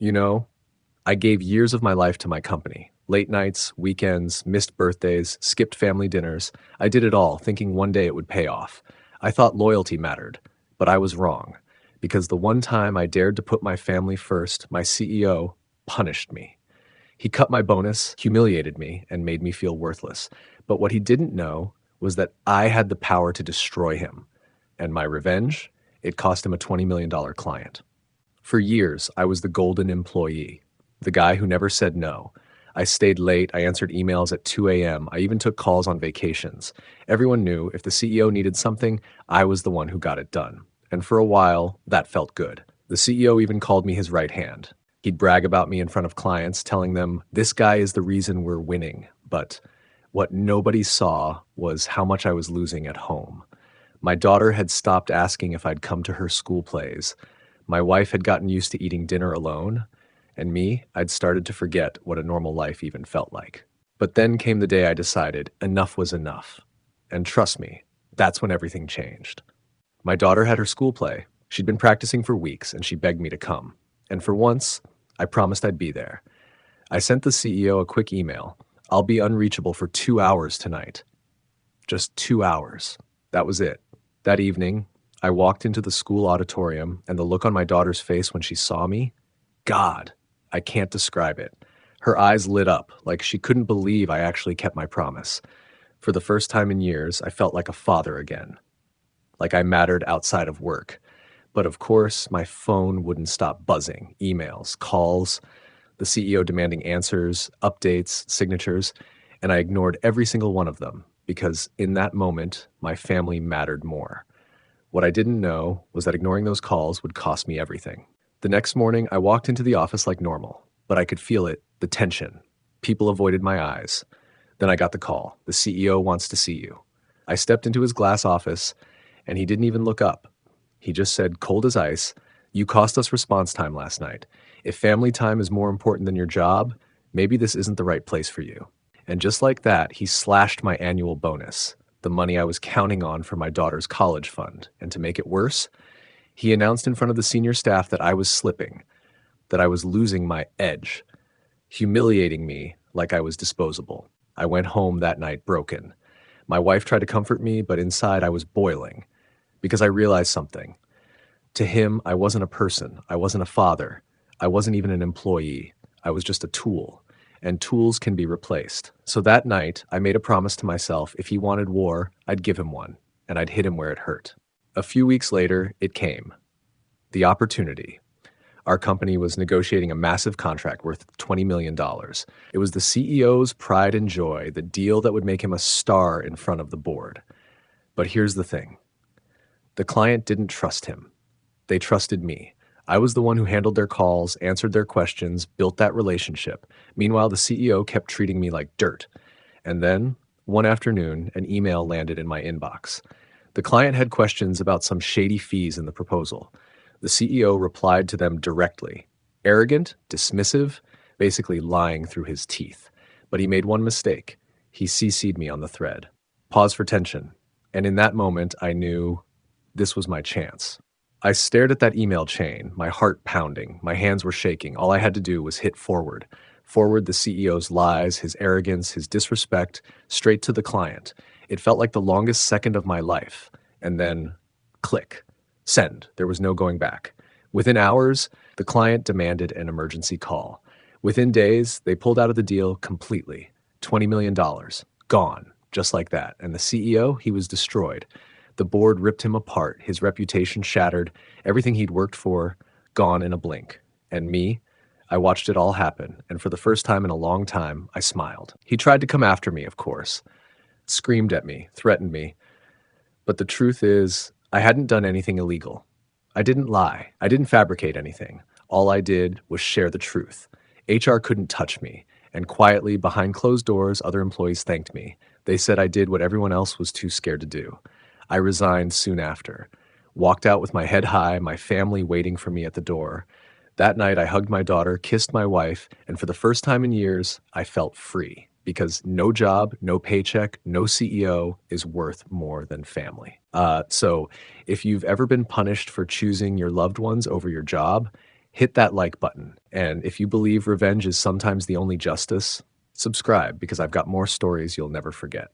You know, I gave years of my life to my company. Late nights, weekends, missed birthdays, skipped family dinners. I did it all, thinking one day it would pay off. I thought loyalty mattered, but I was wrong. Because the one time I dared to put my family first, my CEO punished me. He cut my bonus, humiliated me, and made me feel worthless. But what he didn't know was that I had the power to destroy him. And my revenge? It cost him a $20 million client. For years, I was the golden employee, the guy who never said no. I stayed late, I answered emails at 2 a.m., I even took calls on vacations. Everyone knew if the CEO needed something, I was the one who got it done. And for a while, that felt good. The CEO even called me his right hand. He'd brag about me in front of clients, telling them, "This guy is the reason we're winning." But what nobody saw was how much I was losing at home. My daughter had stopped asking if I'd come to her school plays. My wife had gotten used to eating dinner alone, and me, I'd started to forget what a normal life even felt like. But then came the day I decided enough was enough. And trust me, that's when everything changed. My daughter had her school play. She'd been practicing for weeks, and she begged me to come. And for once, I promised I'd be there. I sent the CEO a quick email. "I'll be unreachable for 2 hours tonight." Just 2 hours. That was it. That evening, I walked into the school auditorium, and the look on my daughter's face when she saw me, God, I can't describe it. Her eyes lit up, like she couldn't believe I actually kept my promise. For the first time in years, I felt like a father again, like I mattered outside of work. But of course, my phone wouldn't stop buzzing. Emails, calls, the CEO demanding answers, updates, signatures, and I ignored every single one of them because in that moment, my family mattered more. What I didn't know was that ignoring those calls would cost me everything. The next morning, I walked into the office like normal, but I could feel it, the tension. People avoided my eyes. Then I got the call. "The CEO wants to see you." I stepped into his glass office, and he didn't even look up. He just said, cold as ice, "You cost us response time last night. If family time is more important than your job, maybe this isn't the right place for you." And just like that, he slashed my annual bonus, the money I was counting on for my daughter's college fund. And to make it worse, he announced in front of the senior staff that I was slipping, that I was losing my edge, humiliating me like I was disposable. I went home that night broken. My wife tried to comfort me, but inside I was boiling because I realized something. To him, I wasn't a person. I wasn't a father. I wasn't even an employee. I was just a tool. And tools can be replaced. So that night, I made a promise to myself if he wanted war, I'd give him one, and I'd hit him where it hurt. A few weeks later, it came. The opportunity. Our company was negotiating a massive contract worth $20 million. It was the CEO's pride and joy, the deal that would make him a star in front of the board. But here's the thing. The client didn't trust him. They trusted me. I was the one who handled their calls, answered their questions, built that relationship. Meanwhile, the CEO kept treating me like dirt. And then, one afternoon, an email landed in my inbox. The client had questions about some shady fees in the proposal. The CEO replied to them directly. Arrogant, dismissive, basically lying through his teeth. But he made one mistake. He CC'd me on the thread. Pause for tension. And in that moment, I knew this was my chance. I stared at that email chain, my heart pounding, my hands were shaking. All I had to do was hit forward. Forward the CEO's lies, his arrogance, his disrespect, straight to the client. It felt like the longest second of my life. And then, click. Send. There was no going back. Within hours, the client demanded an emergency call. Within days, they pulled out of the deal completely. $20 million. Gone. Just like that. And the CEO, he was destroyed. The board ripped him apart, his reputation shattered, everything he'd worked for, gone in a blink. And me, I watched it all happen, and for the first time in a long time, I smiled. He tried to come after me, of course, screamed at me, threatened me. But the truth is, I hadn't done anything illegal. I didn't lie. I didn't fabricate anything. All I did was share the truth. HR couldn't touch me, and quietly, behind closed doors, other employees thanked me. They said I did what everyone else was too scared to do. I resigned soon after, walked out with my head high, my family waiting for me at the door. That night, I hugged my daughter, kissed my wife, and for the first time in years, I felt free because no job, no paycheck, no CEO is worth more than family. So if you've ever been punished for choosing your loved ones over your job, hit that like button. And if you believe revenge is sometimes the only justice, subscribe because I've got more stories you'll never forget.